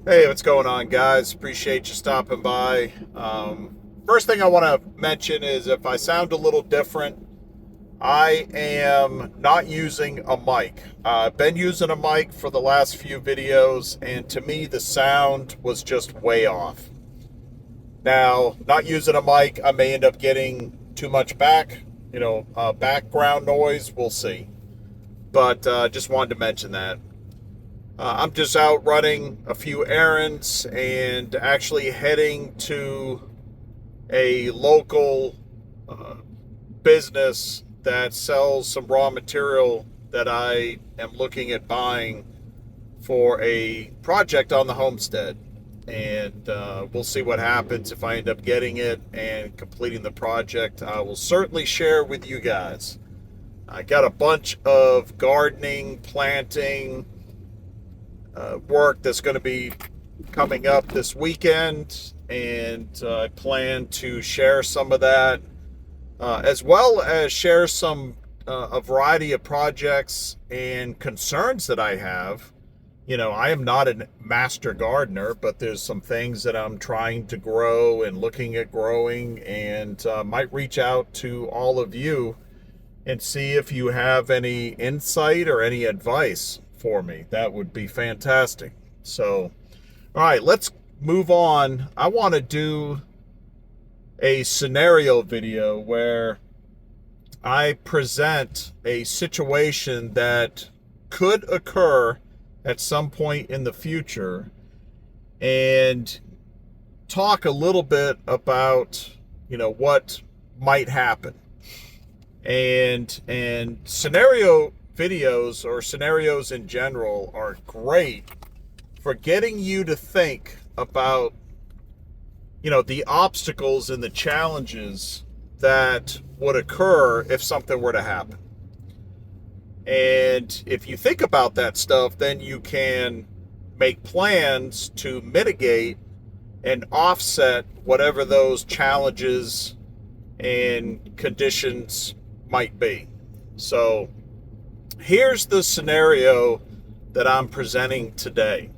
Hey, what's going on, guys? Appreciate you stopping by. First thing I want to mention is if I sound a little different, I am not using a mic. I've been using a mic for the last few videos, and to me, the sound was just way off. Now, not using a mic, I may end up getting too much background noise. We'll see. But just wanted to mention that. I'm just out running a few errands and actually heading to a local uh, business that sells some raw material that I am looking at buying for a project on the homestead. And we'll see what happens if I end up getting it and completing the project. I will certainly share with you guys. I got a bunch of gardening, planting, work that's going to be coming up this weekend, and I plan to share some of that, as well as share a variety of projects and concerns that I have. I am not a master gardener, but there's some things that I'm trying to grow and looking at growing, and might reach out to all of you and see if you have any insight or any advice for me. That would be fantastic. So, all right, let's move on. I want to do a scenario video where I present a situation that could occur at some point in the future and talk a little bit about what might happen. And scenario videos or scenarios in general are great for getting you to think about the obstacles and the challenges that would occur if something were to happen. And if you think about that stuff, then you can make plans to mitigate and offset whatever those challenges and conditions might be. So here's the scenario that I'm presenting today.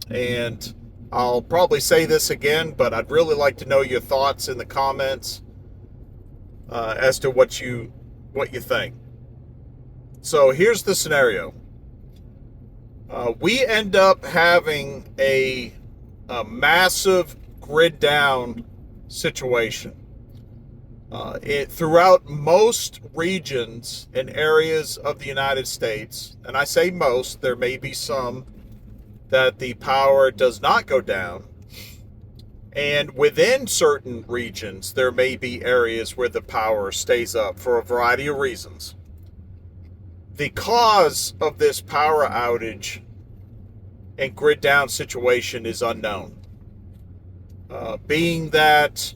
And I'll probably say this again, but I'd really like to know your thoughts in the comments as to what you think. So here's the scenario. We end up having a massive grid down situation. Throughout most regions and areas of the United States, and I say most, there may be some that the power does not go down, and within certain regions there may be areas where the power stays up for a variety of reasons. The cause of this power outage and grid down situation is unknown. Being that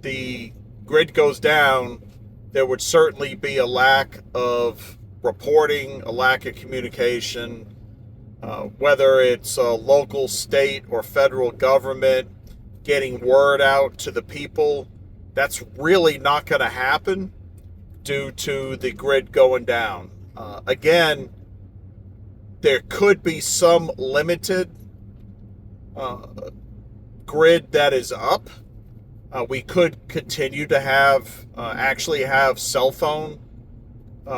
the grid goes down, there would certainly be a lack of reporting, a lack of communication, whether it's a local, state, or federal government getting word out to the people. That's really not going to happen due to the grid going down. Again, there could be some limited grid that is up. We could continue to actually have some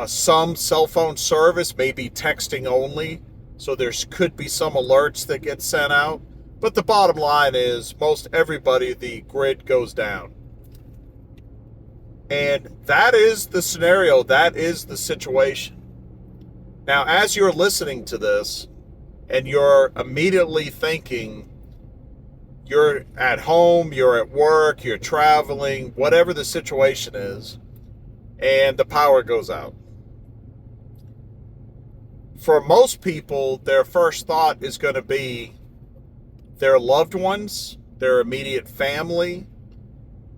cell phone service, maybe texting only. So there could be some alerts that get sent out. But the bottom line is most everybody, the grid goes down. And that is the scenario. That is the situation. Now, as you're listening to this and you're immediately thinking, you're at home, you're at work, you're traveling, whatever the situation is, and the power goes out. For most people, their first thought is going to be their loved ones, their immediate family,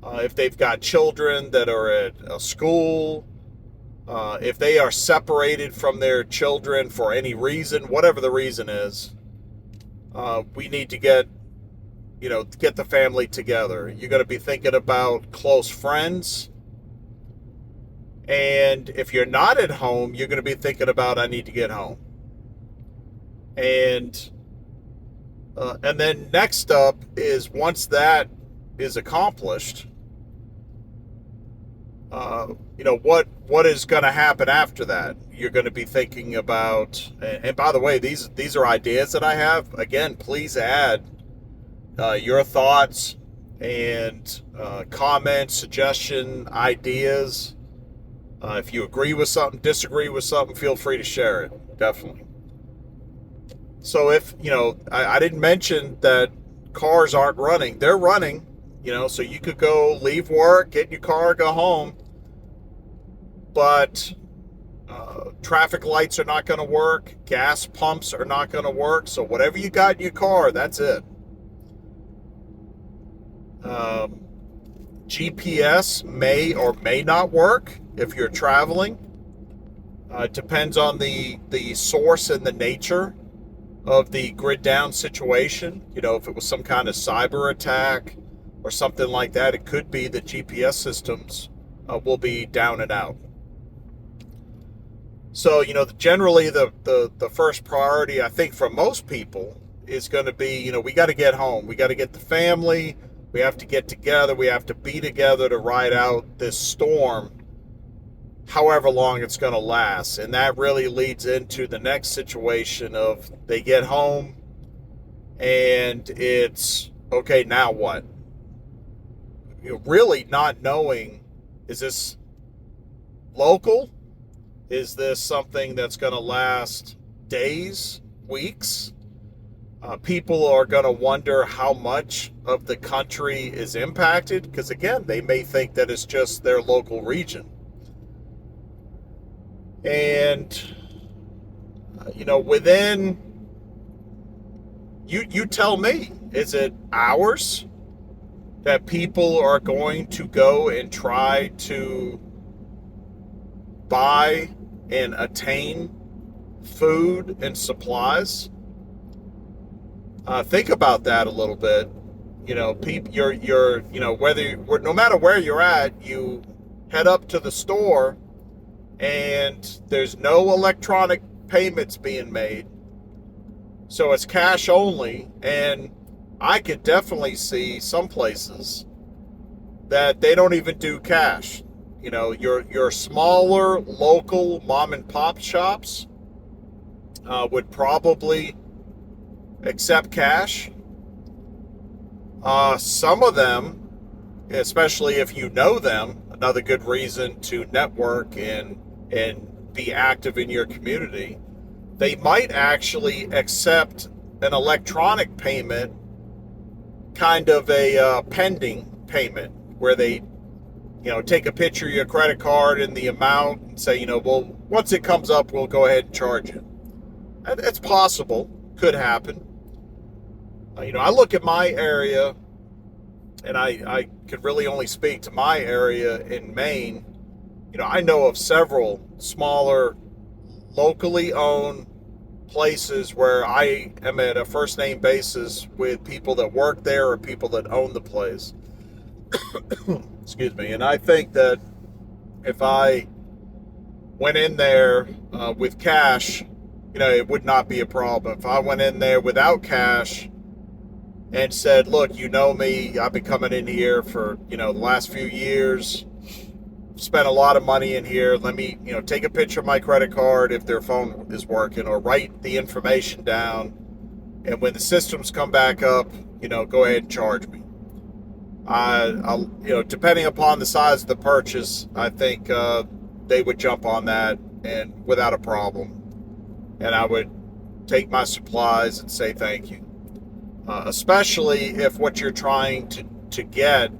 if they've got children that are at a school, if they are separated from their children for any reason, whatever the reason is, we need to get the family together. You're going to be thinking about close friends. And if you're not at home, you're going to be thinking about, I need to get home. And And then next up is, once that is accomplished, what is going to happen after that? You're going to be thinking about, and by the way, these are ideas that I have. Again, please add your thoughts and comments, suggestion, ideas. If you agree with something, disagree with something, feel free to share it. Definitely. So if, I didn't mention that cars aren't running. They're running, so you could go leave work, get in your car, go home. But traffic lights are not going to work. Gas pumps are not going to work. So whatever you got in your car, that's it. GPS may or may not work if you're traveling. It depends on the source and the nature of the grid down situation. If it was some kind of cyber attack or something like that, it could be that GPS systems will be down and out. So, generally the first priority, I think, for most people is going to be, we got to get home. We got to get the family. We have to get together. We have to be together to ride out this storm, however long it's going to last. And that really leads into the next situation of they get home and it's, okay, now what? Really not knowing, is this local? Is this something that's going to last days, weeks? People are going to wonder how much of the country is impacted, because again, they may think that it's just their local region. And, within, you tell me, is it hours that people are going to go and try to buy and attain food and supplies? Think about that a little bit. People, no matter where you're at, you head up to the store and there's no electronic payments being made. So it's cash only. And I could definitely see some places that they don't even do cash. Your smaller local mom and pop shops would probably accept cash. Some of them, especially if you know them, another good reason to network and be active in your community, they might actually accept an electronic payment, kind of a pending payment, where they take a picture of your credit card and the amount and say, well, once it comes up, we'll go ahead and charge it. It's possible. Could happen. I look at my area, and I could really only speak to my area in Maine. I know of several smaller, locally owned places where I am at a first name basis with people that work there or people that own the place. Excuse me. And I think that if I went in there with cash, it would not be a problem. If I went in there without cash and said, look, me, I've been coming in here for, the last few years, spent a lot of money in here. Let me, take a picture of my credit card if their phone is working, or write the information down. And when the systems come back up, go ahead and charge me. I'll, depending upon the size of the purchase, I think they would jump on that and without a problem. And I would take my supplies and say thank you. Especially if what you're trying to get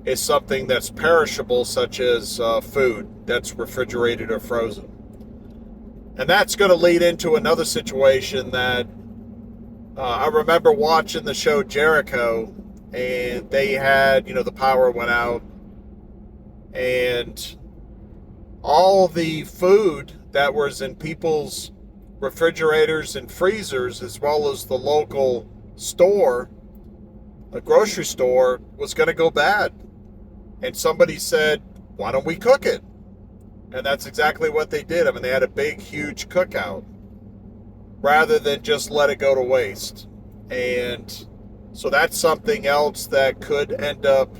is something that's perishable, such as food that's refrigerated or frozen. And that's going to lead into another situation that I remember watching the show Jericho, and they had, the power went out, and all the food that was in people's refrigerators and freezers, as well as the local store, a grocery store, was going to go bad. And somebody said, why don't we cook it? And that's exactly what they did. They had a big, huge cookout rather than just let it go to waste. And so that's something else that could end up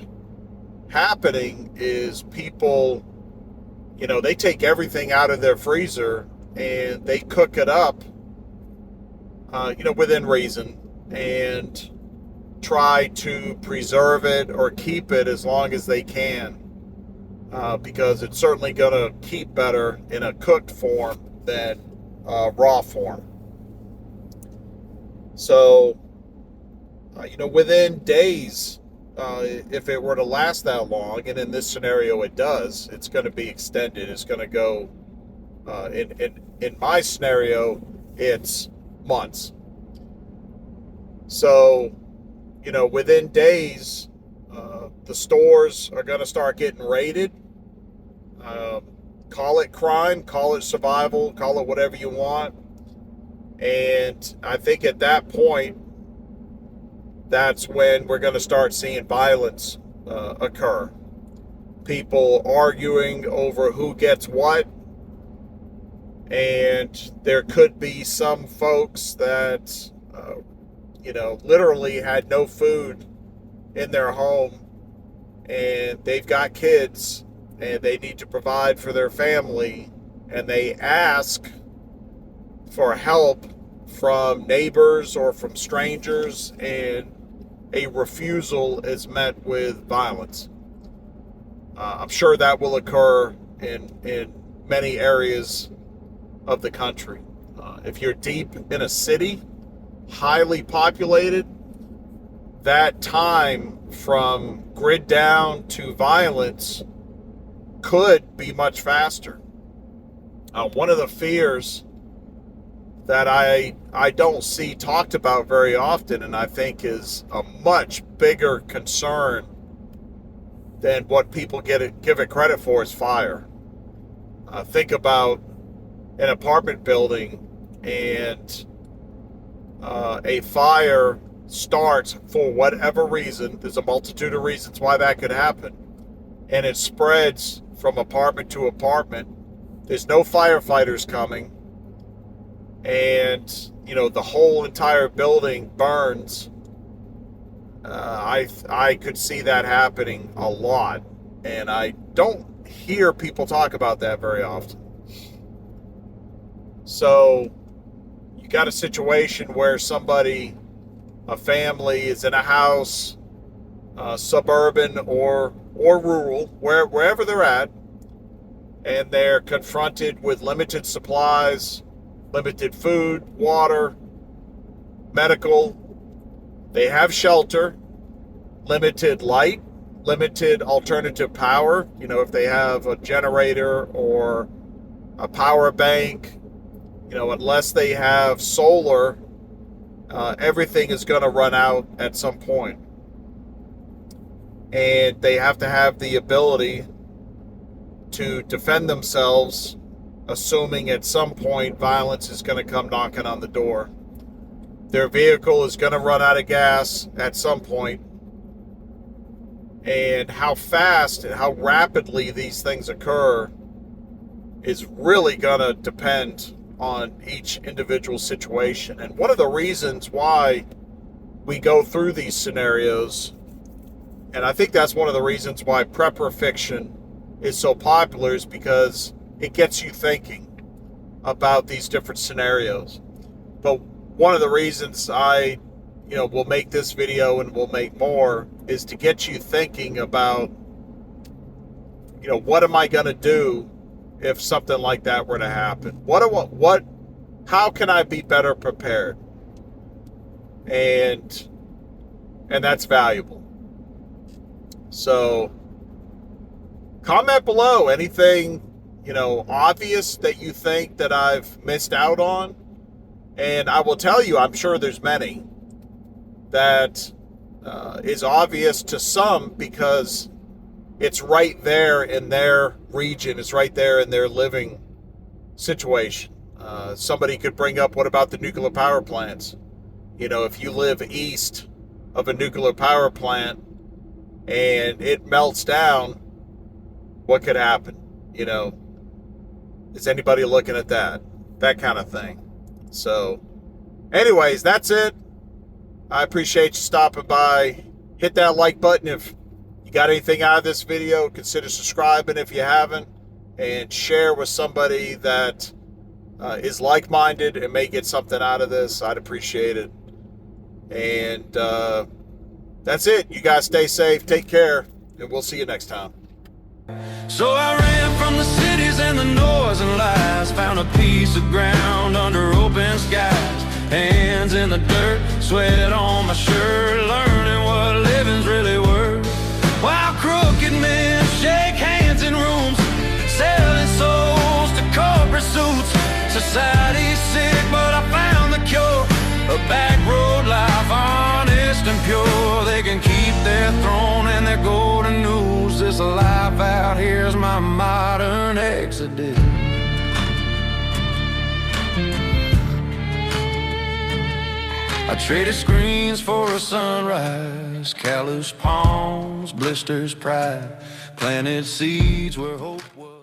happening is people, they take everything out of their freezer and they cook it up, within reason, and try to preserve it or keep it as long as they can, because it's certainly going to keep better in a cooked form than raw form. So, within days, if it were to last that long, and in this scenario it does, it's going to be extended. It's going to go, in my scenario, it's months. So, within days, the stores are going to start getting raided. Call it crime, call it survival, call it whatever you want. And I think at that point, that's when we're going to start seeing violence occur. People arguing over who gets what. And there could be some folks that, literally had no food in their home, and they've got kids and they need to provide for their family, and they ask for help from neighbors or from strangers, and a refusal is met with violence. I'm sure that will occur in many areas of the country. If you're deep in a city, highly populated, that time from grid down to violence could be much faster. One of the fears that I don't see talked about very often, and I think is a much bigger concern than what people give it credit for, is fire. Think about an apartment building, and a fire starts for whatever reason. There's a multitude of reasons why that could happen, and it spreads from apartment to apartment. There's no firefighters coming, and the whole entire building burns. I could see that happening a lot, and I don't hear people talk about that very often. So you got a situation where a family is in a house, suburban or rural, wherever they're at, and they're confronted with limited supplies, limited food, water, medical. They have shelter, limited light, limited alternative power. If they have a generator or a power bank, unless they have solar, everything is going to run out at some point. And they have to have the ability to defend themselves, assuming at some point violence is going to come knocking on the door. Their vehicle is going to run out of gas at some point. And how fast and how rapidly these things occur is really going to depend on each individual situation. And one of the reasons why we go through these scenarios, and I think that's one of the reasons why prepper fiction is so popular, is because it gets you thinking about these different scenarios. But one of the reasons I will make this video, and we'll make more, is to get you thinking about, what am I going to do if something like that were to happen? How can I be better prepared? And that's valuable. So comment below anything, obvious that you think that I've missed out on. And I will tell you, I'm sure there's many that is obvious to some, because it's right there in their region. It's right there in their living situation. Somebody could bring up, what about the nuclear power plants? If you live east of a nuclear power plant and it melts down, what could happen? Is anybody looking at that? That kind of thing. So anyways, that's it. I appreciate you stopping by. Hit that like button if you got anything out of this video. Consider subscribing if you haven't, and share with somebody that is like-minded and may get something out of this. I'd appreciate it. And that's it. You guys stay safe, take care, and we'll see you next time. So I ran from the cities and the noise and lies, found a piece of ground under open skies, hands in the dirt, sweat on my shirt, learning what living's really worth. While crooked men shake hands in rooms, selling souls to corporate suits. Society's sick, but I found the cure. A back road life, honest and pure. They can keep their throne and their golden news. This life out here's my modern exodus. I traded screens for a sunrise, callous palms, blisters, pride. Planted seeds where hope was.